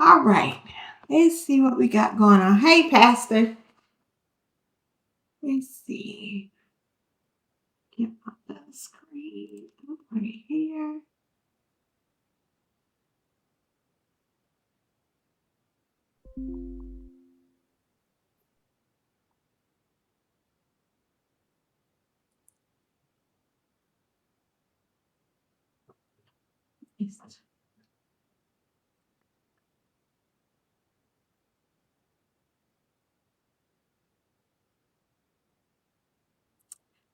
All right. Let's see what we got going on. Hey, Pastor. Let's see. Get off the screen. Right here.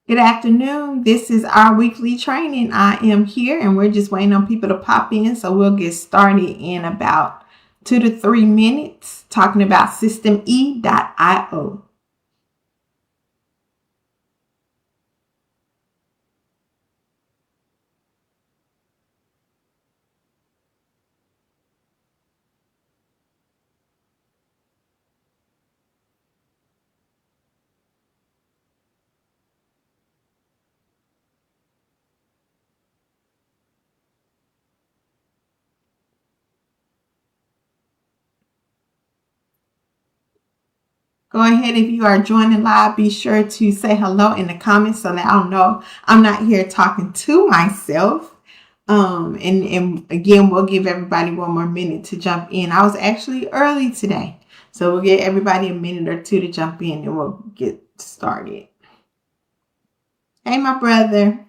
Good afternoon. This is our weekly training. I am here and we're just waiting on people to pop in. So we'll get started in about 2 to 3 minutes talking about systeme.io. Go ahead, if you are joining live, be sure to say hello in the comments so that I'll know I'm not here talking to myself. And again, we'll give everybody one more minute to jump in. I was actually early today, so we'll give everybody a minute or two to jump in and we'll get started. Hey, my brother.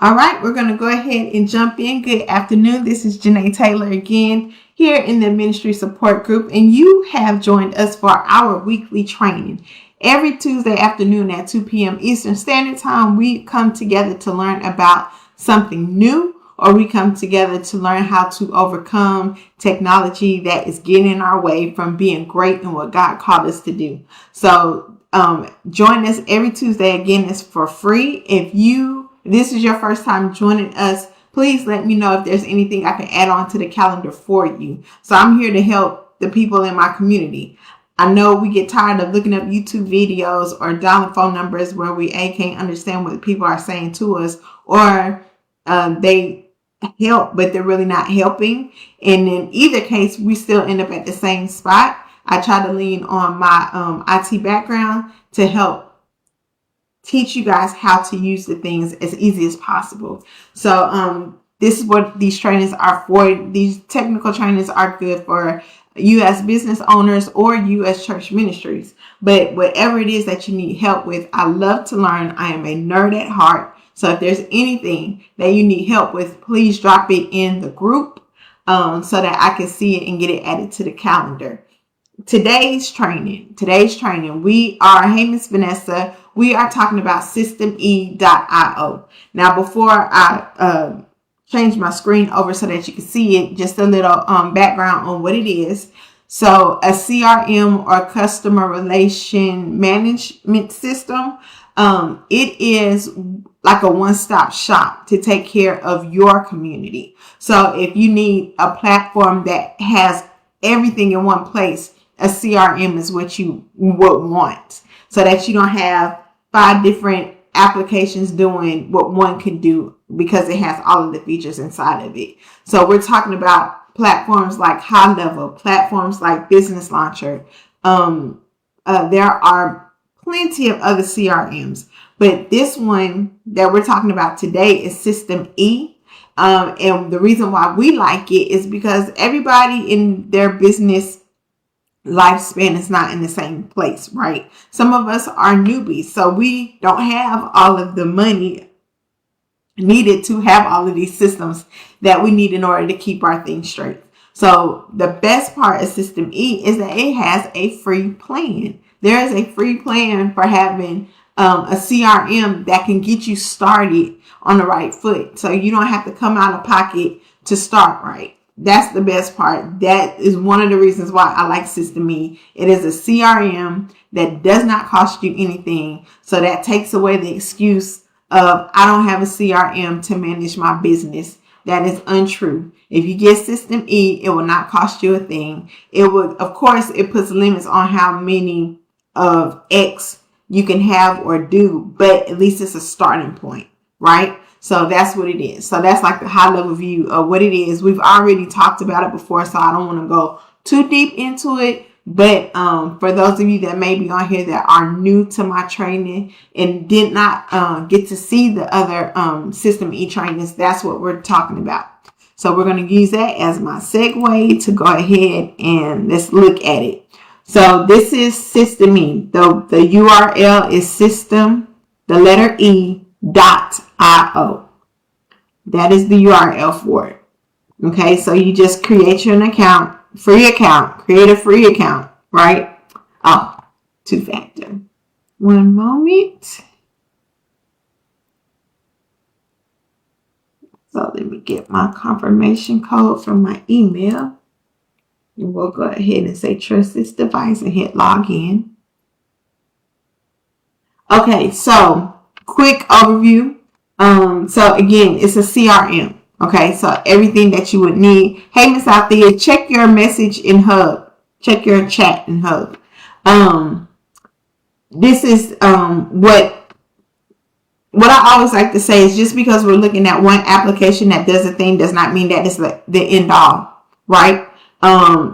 All right, we're going to go ahead and jump in. Good afternoon. This is Janae Taylor again here in the Ministry Support Group, and you have joined us for our weekly training. Every Tuesday afternoon at 2 p.m. Eastern Standard Time, we come together to learn about something new, or we come together to learn how to overcome technology that is getting in our way from being great in what God called us to do. So join us every Tuesday. Again, it's for free. If this is your first time joining us, please let me know if there's anything I can add on to the calendar for you. So I'm here to help the people in my community. I know we get tired of looking up YouTube videos or dialing phone numbers where we can't understand what people are saying to us, or they help, but they're really not helping. And in either case, we still end up at the same spot. I try to lean on my IT background to help teach you guys how to use the things as easy as possible. So this is what these trainings are for. These technical trainings are good for you as business owners or you as church ministries. But whatever it is that you need help with, I love to learn. I am a nerd at heart. So if there's anything that you need help with, please drop it in the group so that I can see it and get it added to the calendar. Today's training, hey, Miss Vanessa, we are talking about systeme.io. Now, before I change my screen over so that you can see it, just a little background on what it is. So a CRM, or customer relation management system, it is like a one-stop shop to take care of your community. So if you need a platform that has everything in one place, a CRM is what you would want, so that you don't have 5 different applications doing what one can do, because it has all of the features inside of it. So we're talking about platforms like GoHighLevel, platforms like Business Launcher. There are plenty of other CRMs, but this one that we're talking about today is Systeme. And the reason why we like it is because everybody in their business lifespan is not in the same place, right? Some of us are newbies, so we don't have all of the money needed to have all of these systems that we need in order to keep our things straight. So the best part of Systeme is that it has a free plan. There is a free plan for having a CRM that can get you started on the right foot, so you don't have to come out of pocket to start, right? That's the best part. That is one of the reasons why I like Systeme. It is a CRM that does not cost you anything. So that takes away the excuse of, I don't have a CRM to manage my business. That is untrue. If you get System E, it will not cost you a thing. It would, of course, it puts limits on how many of X you can have or do, but at least it's a starting point, right? So that's what it is. So that's like the high level view of what it is. We've already talked about it before, so I don't want to go too deep into it. But for those of you that may be on here that are new to my training and did not get to see the other System E trainings, that's what we're talking about. So we're going to use that as my segue to go ahead and let's look at it. So this is System E. The URL is system, the letter E, .io. That is the URL for it. Okay, so you just create your account, create a free account, right? Oh, two-factor. One moment. So let me get my confirmation code from my email. And we'll go ahead and say trust this device and hit login. Okay, so quick overview. So again, it's a CRM. Okay, so everything that you would need. Hey, Miss Althea, check your message in Hub. Check your chat in Hub. This is what I always like to say is just because we're looking at one application that does a thing does not mean that it's the end all, right?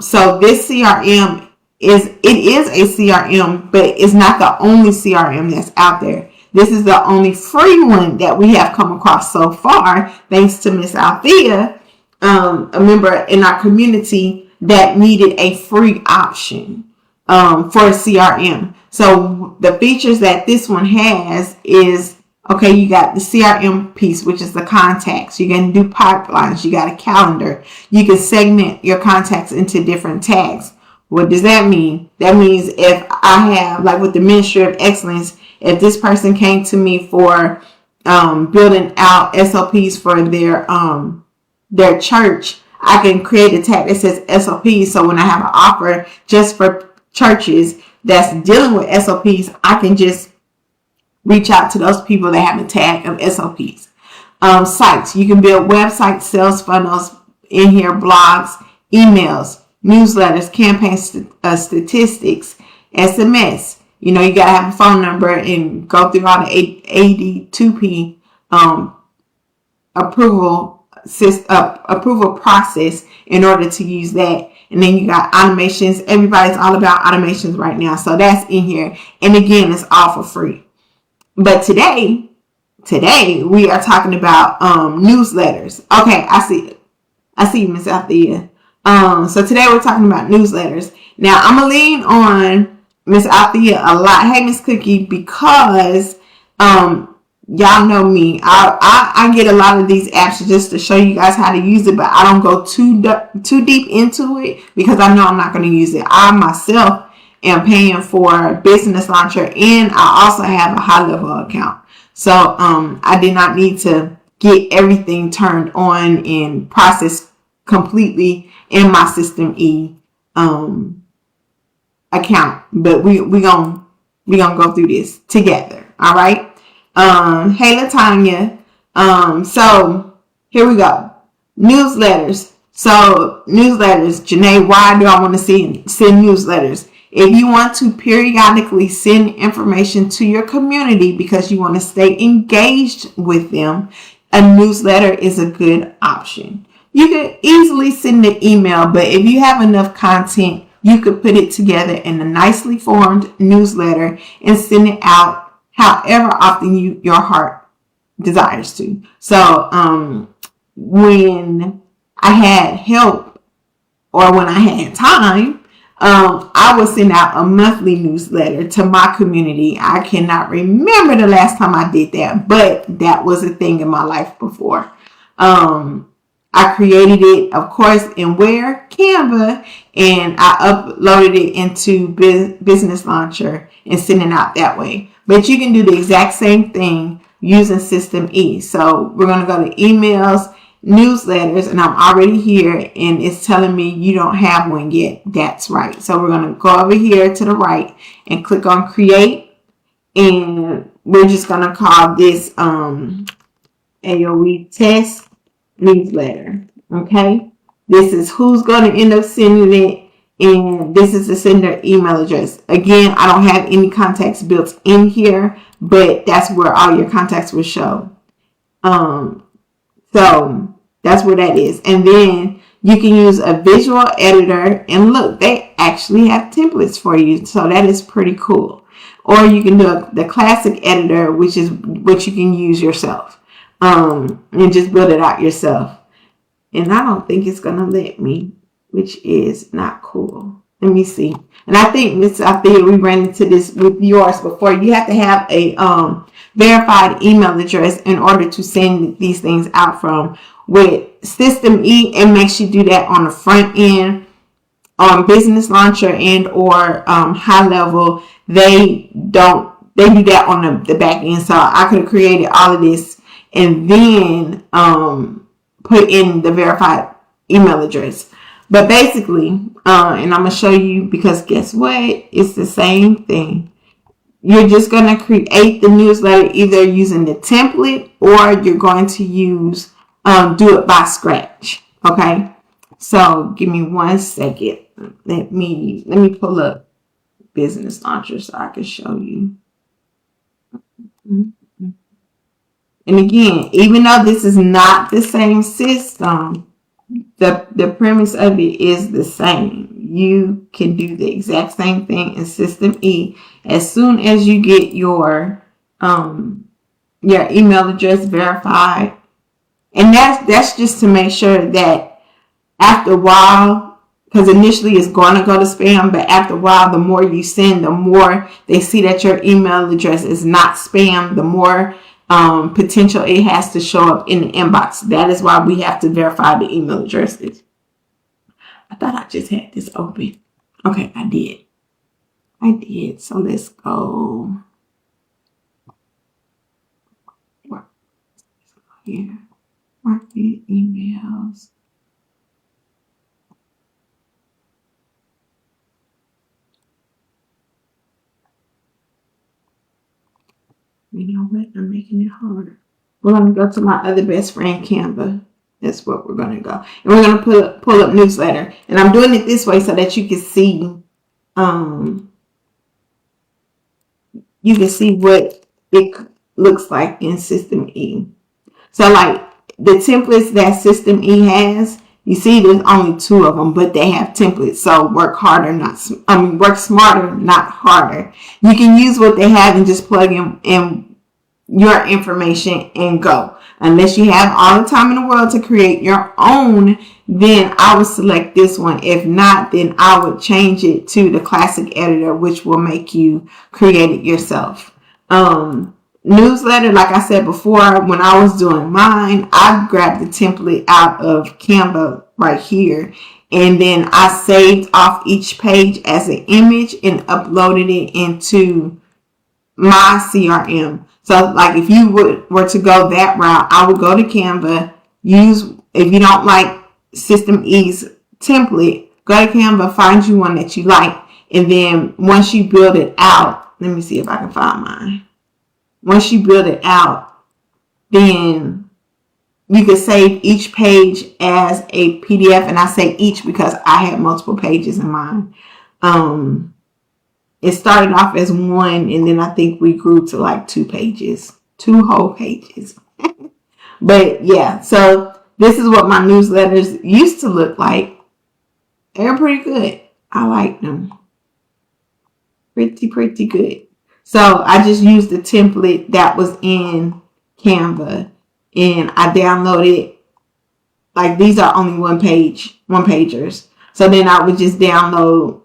So this CRM is a CRM, but it's not the only CRM that's out there. This is the only free one that we have come across so far, thanks to Miss Althea, a member in our community that needed a free option for a CRM. So the features that this one has is, okay, you got the CRM piece, which is the contacts. You can do pipelines. You got a calendar. You can segment your contacts into different tags. What does that mean? That means if I have, like with the Ministry of Excellence, if this person came to me for building out SOPs for their church, I can create a tag that says SOPs. So when I have an offer just for churches that's dealing with SOPs, I can just reach out to those people that have a tag of SOPs. Sites. You can build websites, sales funnels in here, blogs, emails, newsletters, campaign statistics, SMS. You know, you got to have a phone number and go through all the AD2P approval process in order to use that. And then you got automations. Everybody's all about automations right now. So that's in here. And again, it's all for free. But today we are talking about newsletters. Okay, I see you, Miss Althea. So today we're talking about newsletters. Now I'm gonna lean on Miss Althea a lot. Hey, Miss Cookie, because y'all know me. I get a lot of these apps just to show you guys how to use it, but I don't go too deep into it because I know I'm not going to use it. I myself am paying for Business Launcher, and I also have a high level account. So I did not need to get everything turned on and processed completely in my System E account. But we gonna go through this together. All right. Hey, LaTanya. So here we go. Newsletters. So newsletters, Janae, why do I want to send newsletters? If you want to periodically send information to your community because you want to stay engaged with them, a newsletter is a good option. You can easily send an email, but if you have enough content, you could put it together in a nicely formed newsletter and send it out however often your heart desires to. So when I had help or when I had time, I would send out a monthly newsletter to my community. I cannot remember the last time I did that, but that was a thing in my life before. I created it, of course, in Canva, and I uploaded it into Business Launcher and sent it out that way. But you can do the exact same thing using System E. So we're going to go to emails, newsletters, and I'm already here, and it's telling me you don't have one yet. That's right. So we're going to go over here to the right and click on create, and we're just going to call this AOE test newsletter. Okay. This is who's going to end up sending it. And this is the sender email address. Again, I don't have any contacts built in here, but that's where all your contacts will show. So that's where that is. And then you can use a visual editor, and look, they actually have templates for you. So that is pretty cool. Or you can do the classic editor, which is what you can use yourself, and just build it out yourself. And I don't think it's going to let me, which is not cool. Let me see. And I think we ran into this with yours before. You have to have a verified email address in order to send these things out from. With System E, it makes you do that on the front end. On Business Launcher and or GoHighLevel, they do that on the back end. So I could have created all of this and then put in the verified email address. But basically, and I'm going to show you, because guess what? It's the same thing. You're just going to create the newsletter either using the template, or you're going to use do it by scratch. Okay. So give me 1 second. Let me pull up Business Launcher so I can show you. And again, even though this is not the same system, the premise of it is the same. You can do the exact same thing in System E. As soon as you get your email address verified, and that's just to make sure that after a while, because initially it's going to go to spam, but after a while, the more you send, the more they see that your email address is not spam, the more potential it has to show up in the inbox. That is why we have to verify the email addresses. I thought I just had this open. Okay, I did. So let's go here. Marketing emails. You know what? I'm making it harder. We're going to go to my other best friend, Canva. That's what we're going to go. And we're going to pull up newsletter. And I'm doing it this way so that you can see, what it looks like in System E. So like the templates that System E has, you see there's only 2 of them, but they have templates. So work smarter, not harder. You can use what they have and just plug in your information and go. Unless you have all the time in the world to create your own, then I would select this one. If not, then I would change it to the classic editor, which will make you create it yourself. Newsletter, like I said before, when I was doing mine, I grabbed the template out of Canva right here, and then I saved off each page as an image and uploaded it into my CRM. So like if you were to go that route, I would go to Canva, if you don't like System E's template, go to Canva, find you one that you like, and then once you build it out, let me see if I can find mine. Once you build it out, then you can save each page as a PDF. And I say each because I had multiple pages in mine. It started off as 1, and then I think we grew to like 2 pages, 2 whole pages. But yeah, so this is what my newsletters used to look like. They're pretty good. I like them. Pretty good. So I just used the template that was in Canva, and I downloaded, like these are only one pagers. So then I would just download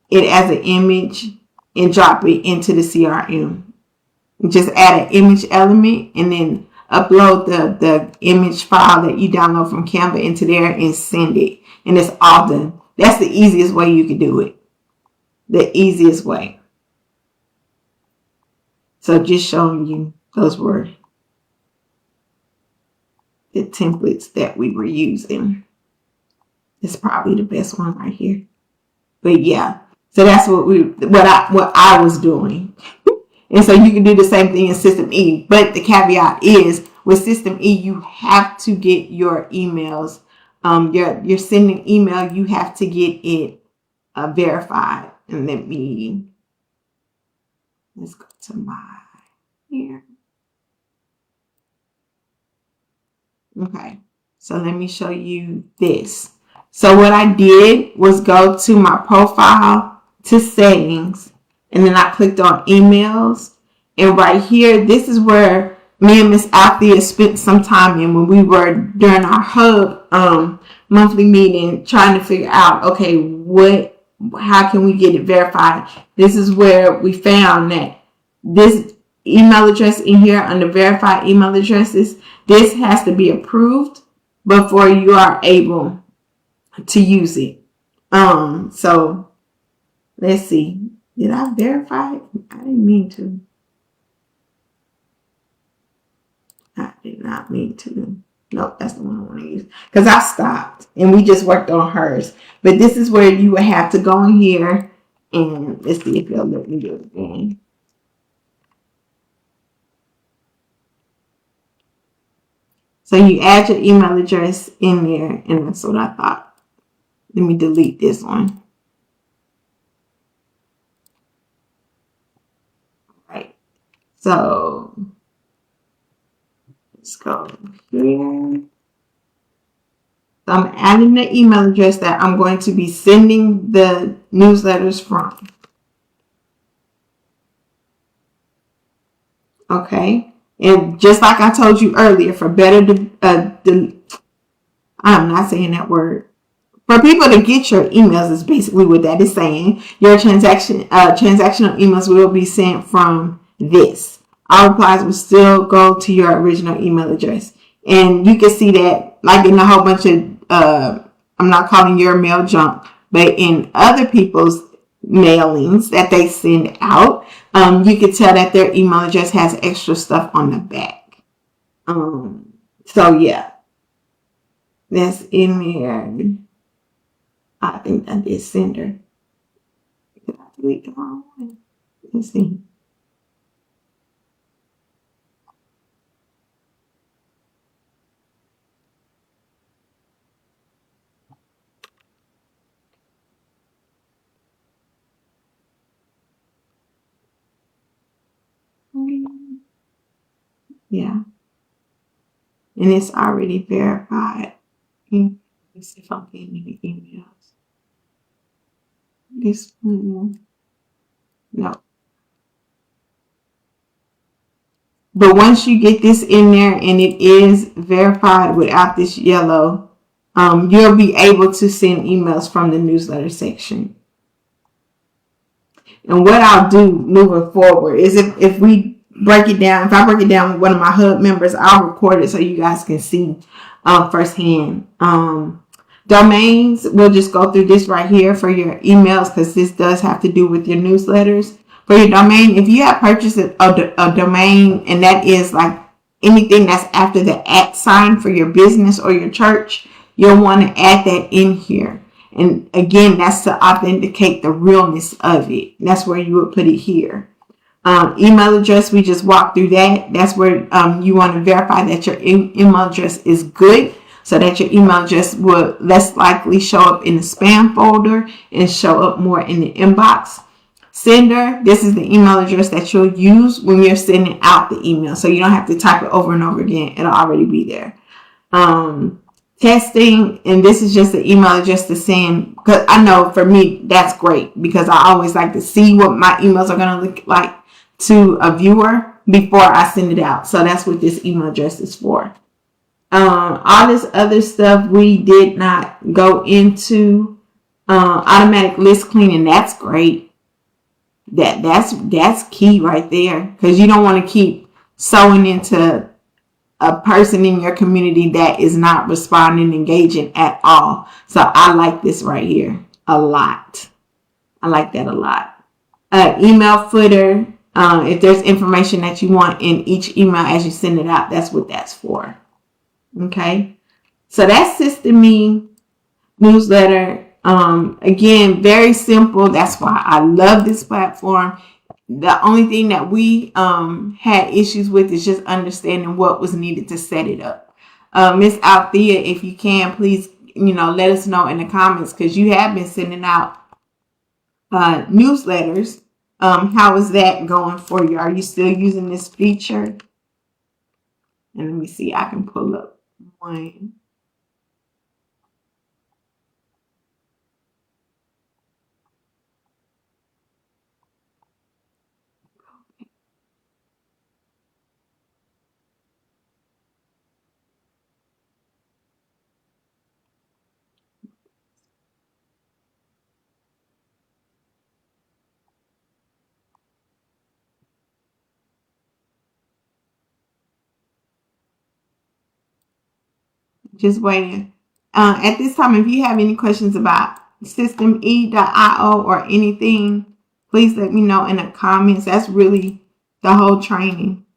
it as an image and drop it into the CRM. Just add an image element and then upload the image file that you download from Canva into there and send it. And it's all done. That's the easiest way you can do it. The easiest way. So just showing you, those were the templates that we were using. It's probably the best one right here. But yeah, so that's what I was doing. And so you can do the same thing in System E. But the caveat is, with System E, you have to get your emails you're sending email, you have to get it verified. And let's go to my here. Okay, so let me show you this. So what I did was go to my profile, to settings, and then I clicked on emails. And right here, this is where me and Miss Althea spent some time in when we were during our hub monthly meeting, trying to figure out, okay, how can we get it verified? This is where we found that this email address in here under verified email addresses, this has to be approved before you are able to use it. So let's see. Did I verify it? I didn't mean to. I did not mean to. Nope, that's the one I want to use. Because I stopped and we just worked on hers. But this is where you would have to go in here and let's see if you'll let me do it again. So you add your email address in there, and that's what I thought. Let me delete this one. All right. So let's go here. So I'm adding the email address that I'm going to be sending the newsletters from. Okay. And just like I told you earlier, for better, I'm not saying that word. For people to get your emails is basically what that is saying. Your transactional emails will be sent from this. All replies will still go to your original email address. And you can see that like in a whole bunch of, I'm not calling your mail junk, but in other people's mailings that they send out, you can tell that their email address has extra stuff on the back. So yeah, that's in there. I think that is sender. Did I delete the wrong one? Let's see. Yeah. And it's already verified. Let's see if I'm getting any emails. This one. No. But once you get this in there and it is verified without this yellow, you'll be able to send emails from the newsletter section. And what I'll do moving forward is if we break it down, if I break it down with one of my hub members, I'll record it so you guys can see firsthand. Domains, we'll just go through this right here for your emails because this does have to do with your newsletters. For your domain, if you have purchased a domain and that is like anything that's after the @ sign for your business or your church, you'll want to add that in here. And again, that's to authenticate the realness of it. That's where you would put it here. Email address, we just walked through that. That's where you want to verify that your email address is good, so that your email address will less likely show up in the spam folder and show up more in the inbox. Sender, this is the email address that you'll use when you're sending out the email. So you don't have to type it over and over again. It'll already be there. Testing, and this is just the email address to send, because I know for me that's great because I always like to see what my emails are going to look like to a viewer before I send it out. So that's what this email address is for. All this other stuff we did not go into. Automatic list cleaning, that's great. That's key right there, because you don't want to keep sewing into a person in your community that is not responding, engaging at all. So I like this right here a lot. I like that a lot. Email footer, if there's information that you want in each email as you send it out, that's what that's for. Okay, so that's System newsletter. Again, very simple. That's why I love this platform. The only thing that we had issues with is just understanding what was needed to set it up. Miss Althea, if you can, please let us know in the comments, because you have been sending out newsletters. How is that going for you? Are you still using this feature? And let me see, I can pull up one. Just waiting. At this time, if you have any questions about systeme.io or anything, please let me know in the comments. That's really the whole training.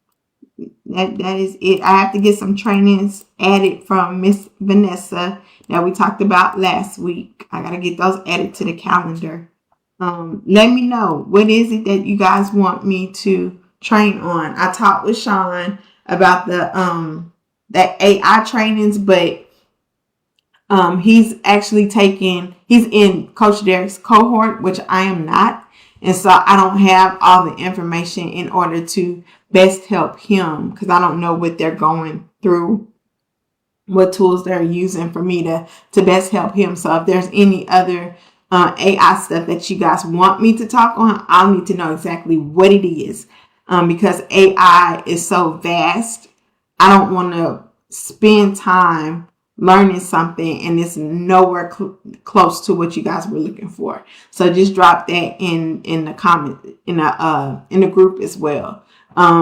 That is it. I have to get some trainings added from Miss Vanessa that we talked about last week. I got to get those added to the calendar. Let me know, what is it that you guys want me to train on? I talked with Sean about that AI trainings, but he's in Coach Derek's cohort, which I am not. And so I don't have all the information in order to best help him, because I don't know what they're going through, what tools they're using for me to best help him. So if there's any other AI stuff that you guys want me to talk on, I'll need to know exactly what it is, because AI is so vast. I don't want to spend time learning something and it's nowhere close to what you guys were looking for. So just drop that in the comment in the group as well.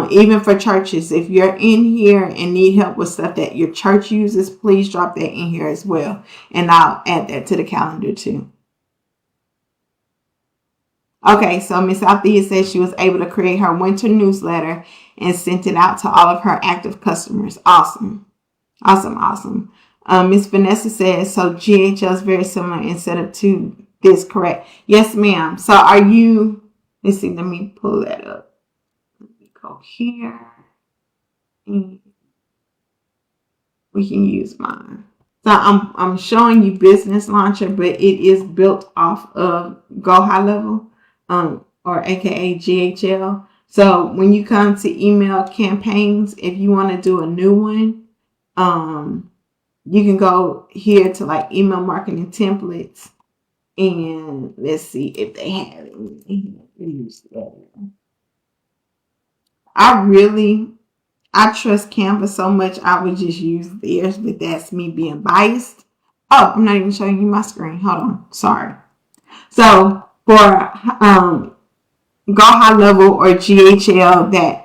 Even for churches, if you're in here and need help with stuff that your church uses, please drop that in here as well, and I'll add that to the calendar too. Okay, so Miss Althea says she was able to create her winter newsletter and sent it out to all of her active customers. Awesome. Miss Vanessa says, so GHL is very similar in setup to this, correct? Yes, ma'am. So let's see, let me pull that up. Let me go here. And we can use mine. So I'm showing you Business Launcher, but it is built off of GoHighLevel, or aka GHL. So when you come to email campaigns, if you want to do a new one, you can go here to like email marketing templates, and let's see if they have it. I trust Canva so much, I would just use theirs, but that's me being biased. Oh, I'm not even showing you my screen. Hold on. Sorry. So for GoHighLevel or GHL that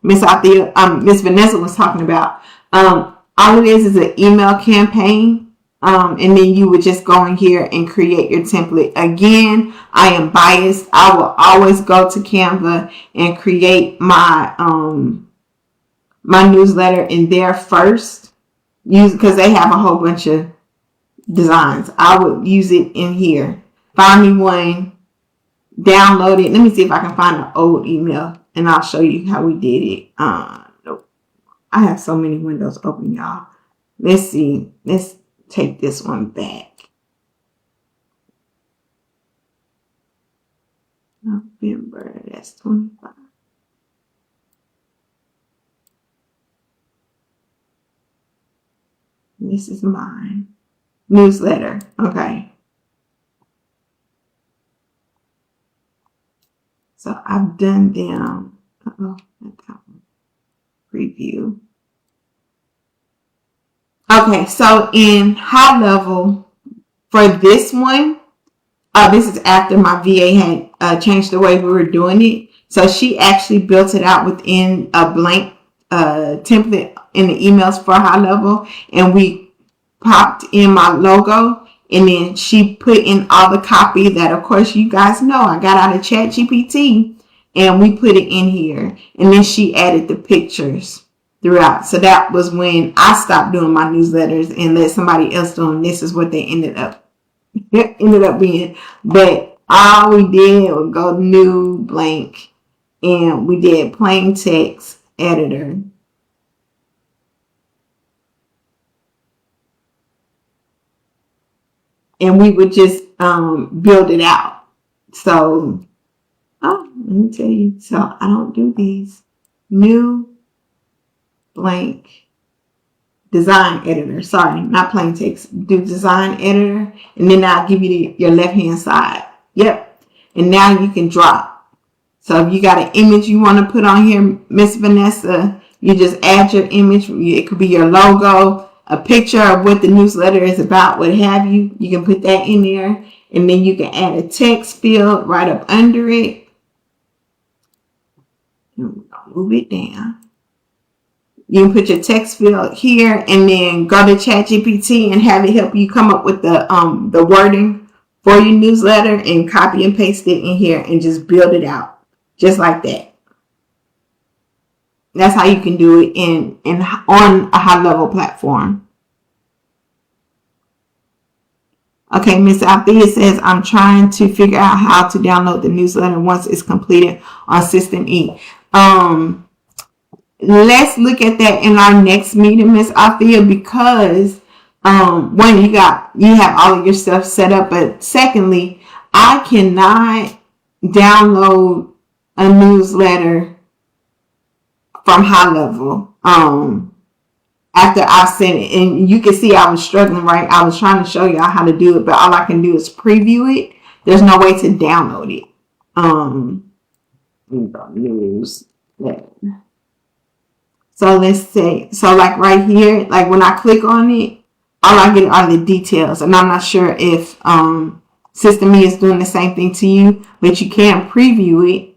Miss Vanessa was talking about, all it is an email campaign, and then you would just go in here and create your template. Again, I am biased. I will always go to Canva and create my my newsletter in there first, because they have a whole bunch of designs. I would use it in here. Find me one, download it. Let me see if I can find an old email, and I'll show you how we did it. Nope. I have so many windows open, y'all. Let's see. Let's take this one back. November, that's 25. This is mine. Newsletter. Okay. So I've done them. Not that one. Preview. Okay, so in high level for this one, this is after my VA had changed the way we were doing it. So she actually built it out within a blank template in the emails for high level, and we popped in my logo, and then she put in all the copy that, of course, you guys know I got out of ChatGPT, and we put it in here, and then she added the pictures throughout. So that was when I stopped doing my newsletters and let somebody else do them. This is what they ended up being. But all we did was go new, blank, and we did plain text editor. and we would just build it out. So, let me tell you. So I don't do these. New blank design editor. Sorry, not plain text. Do design editor, and then I'll give you your left hand side. Yep. And now you can drop. So if you got an image you want to put on here, Miss Vanessa, you just add your image. It could be your logo, a picture of what the newsletter is about, what have you. You can put that in there. And then you can add a text field right up under it. Move it down. You can put your text field here and then go to ChatGPT and have it help you come up with the wording for your newsletter and copy and paste it in here and just build it out. Just like that. That's how you can do it on a high level platform. Okay, Miss Althea says, I'm trying to figure out how to download the newsletter once it's completed on System E. Let's look at that in our next meeting, Miss Althea, because one, you have all of your stuff set up, but secondly, I cannot download a newsletter from high level after I sent it. And you can see I was struggling, right? I was trying to show y'all how to do it, but all I can do is preview it. There's no way to download it. Newsletter. So let's say, so like right here, like when I click on it, all I get are the details. And I'm not sure if System E is doing the same thing to you, but you can preview it.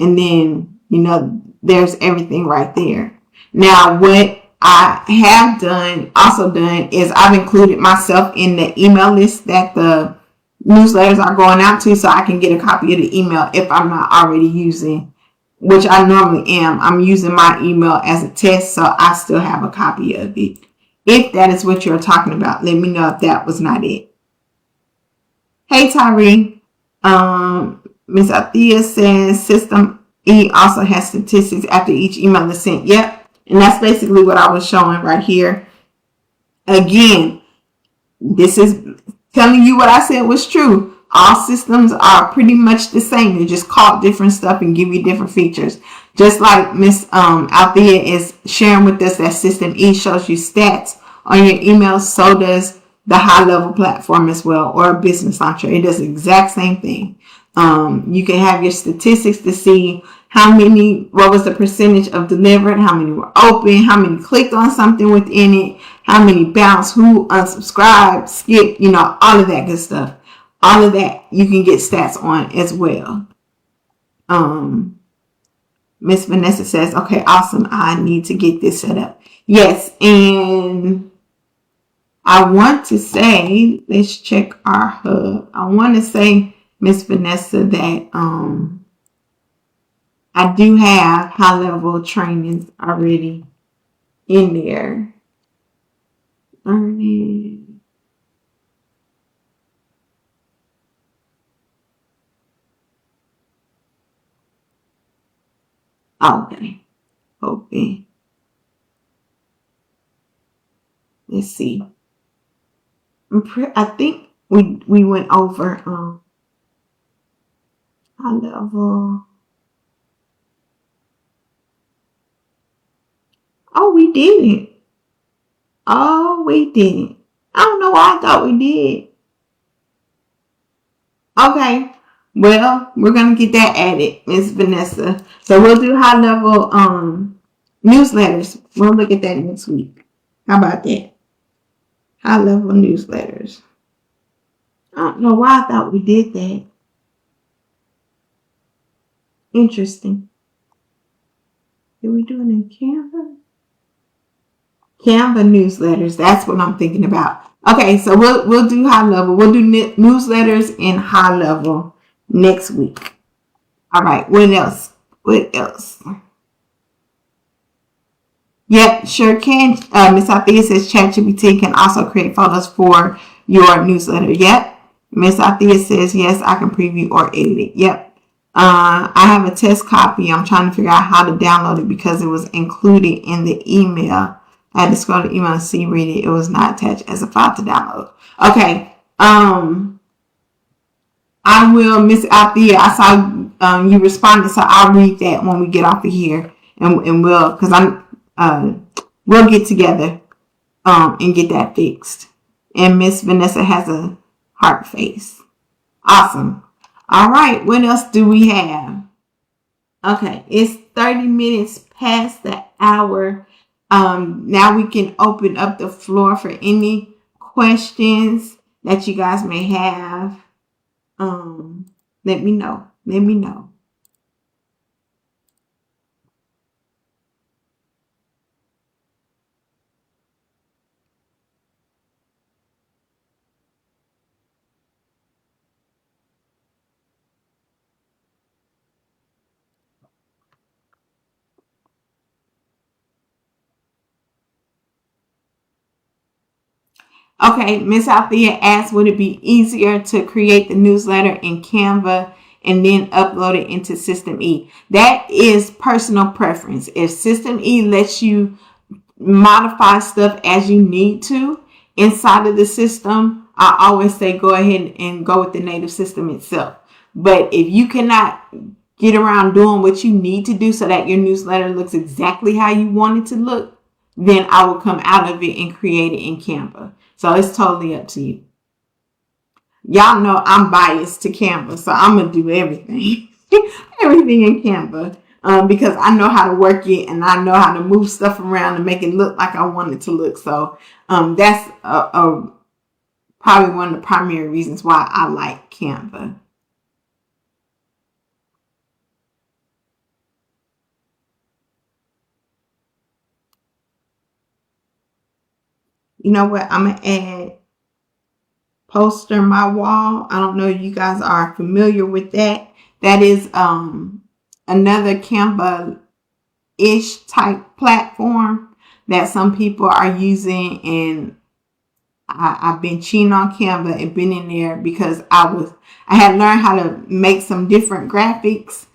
And then, there's everything right there. Now, what I have also done is I've included myself in the email list that the newsletters are going out to, so I can get a copy of the email if I'm not already using, which I normally am. I'm using my email as a test, so I still have a copy of it. If that is what you're talking about, let me know if that was not it. Hey, Tyree. Ms. Althea says System E also has statistics after each email is sent. Yep. And that's basically what I was showing right here. Again, this is telling you what I said was true. All systems are pretty much the same. They just call different stuff and give you different features. Just like Ms. Althea is sharing with us that System E shows you stats on your emails, so does the high level platform as well, or a business launcher. It does the exact same thing. You can have your statistics to see what was the percentage of delivered, how many were open, how many clicked on something within it, how many bounced, who unsubscribed, skipped, all of that good stuff. All of that you can get stats on as well. Miss Vanessa says, okay, awesome. I need to get this set up. Yes, and I want to say, let's check our hub. I want to say, Miss Vanessa, that I do have high level trainings already in there. Learning. Okay. Open. Let's see. I think we went over high level. Oh, we didn't. Oh, we didn't. I don't know why I thought we did. Okay. Well, we're going to get that added, Miss Vanessa. So we'll do high level newsletters. We'll look at that next week. How about that? High level newsletters. I don't know why I thought we did that. Interesting. Did we do it in Canva? Canva newsletters. That's what I'm thinking about. Okay, so we'll do high level. We'll do newsletters in high level next week. All right. What else? What else? Yep, sure can. Miss Althea says ChatGPT can also create photos for your newsletter. Yep. Miss Althea says yes, I can preview or edit it. Yep. I have a test copy. I'm trying to figure out how to download it because it was included in the email. I had to scroll the email and see, read it. It was not attached as a file to download. Okay. I will, Miss Althea. I saw you responded, so I'll read that when we get off of here, and we'll, because we'll get together and get that fixed. And Miss Vanessa has a heart face. Awesome. All right. What else do we have? Okay, it's 30 minutes past the hour. Now we can open up the floor for any questions that you guys may have. Let me know. Let me know. Okay, Miss Althea asked, would it be easier to create the newsletter in Canva and then upload it into System E? That is personal preference. If System E lets you modify stuff as you need to inside of the system, I always say go ahead and go with the native system itself. But if you cannot get around doing what you need to do so that your newsletter looks exactly how you want it to look, then I will come out of it and create it in Canva. So it's totally up to you. Y'all know I'm biased to Canva, so I'm going to do everything. Everything in Canva. Because I know how to work it and I know how to move stuff around and make it look like I want it to look. So that's probably one of the primary reasons why I like Canva. You know what? I'm going to add poster my wall. I don't know if you guys are familiar with that. That is another Canva-ish type platform that some people are using, and I've been cheating on Canva and been in there because I had learned how to make some different graphics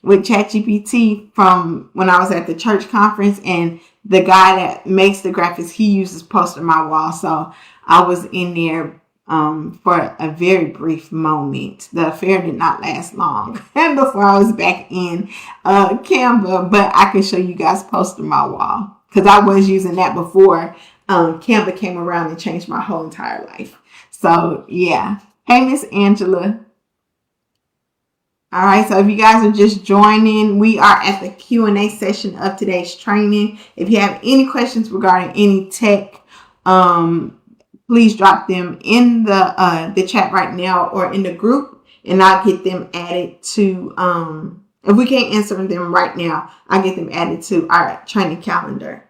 with ChatGPT from when I was at the church conference, and the guy that makes the graphics, he uses Poster My Wall. So I was in there for a very brief moment. The affair did not last long and before I was back in Canva, but I can show you guys Poster My Wall because I was using that before Canva came around and changed my whole entire life. So yeah. Hey, Miss Angela. All right, so if you guys are just joining, we are at the Q&A session of today's training. If you have any questions regarding any tech, please drop them in the chat right now or in the group, and I'll get them added to, if we can't answer them right now, I'll get them added to our training calendar.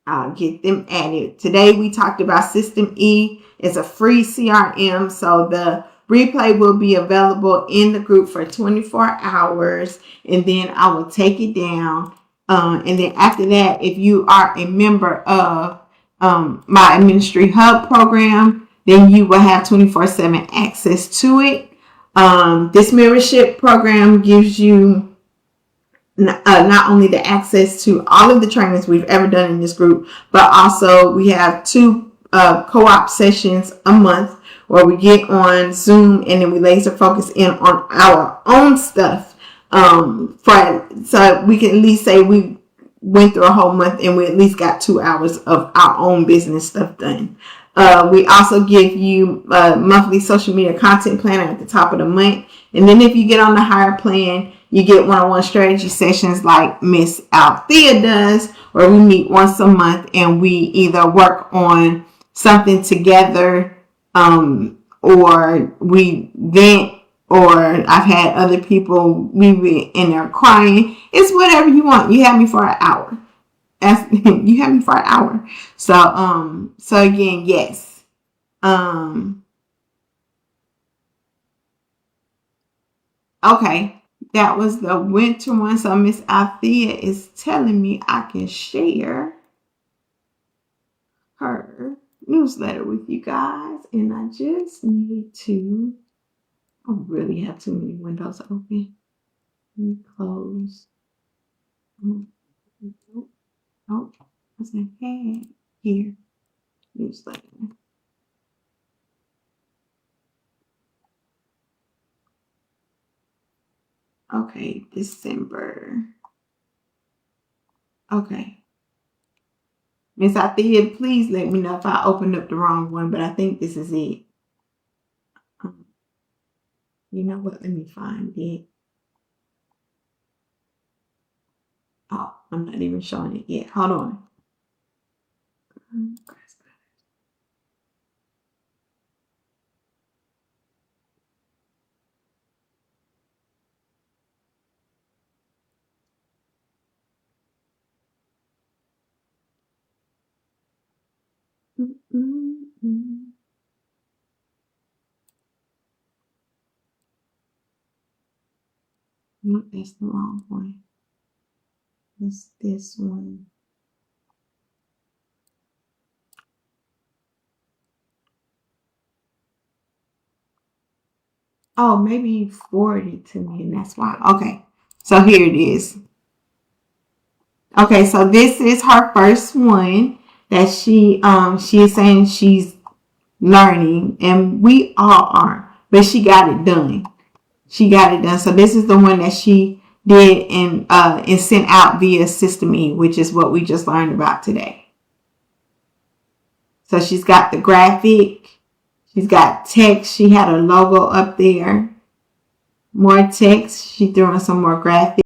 I'll get them added. Today we talked about System E. It's a free CRM, so the replay will be available in the group for 24 hours, and then I will take it down. And then after that, if you are a member of my Ministry Hub program, then you will have 24/7 access to it. This membership program gives you not only the access to all of the trainings we've ever done in this group, but also we have 2 co-op sessions a month where we get on Zoom and then we laser focus in on our own stuff. So we can at least say we went through a whole month and we at least got 2 hours of our own business stuff done. We also give you a monthly social media content planner at the top of the month. And then if you get on the higher plan, you get one-on-one strategy sessions like Miss Althea does, where we meet once a month and we either work on something together, or we vent, or I've had other people, we be in there crying. It's whatever you want. You have me for an hour. You have me for an hour. So again, yes. Okay. That was the winter one. So Miss Althea is telling me I can share her newsletter with you guys. And I just need to, I really have too many windows open. Let me close. Oh, what's that? Hey, here. Newsletter. Okay, December. Okay. Miss Althea, please let me know if I opened up the wrong one, but I think this is it. You know what? Let me find it. Oh, I'm not even showing it yet. Hold on. Nope, that's the wrong one. It's this one. Oh, maybe you forwarded it to me, and that's why. Okay, so here it is. Okay, so this is her first one that she is saying she's learning, and we all are, but she got it done. She got it done. So this is the one that she did and sent out via System E, which is what we just learned about today. So she's got the graphic, she's got text, she had a logo up there, more text, she threw in some more graphics.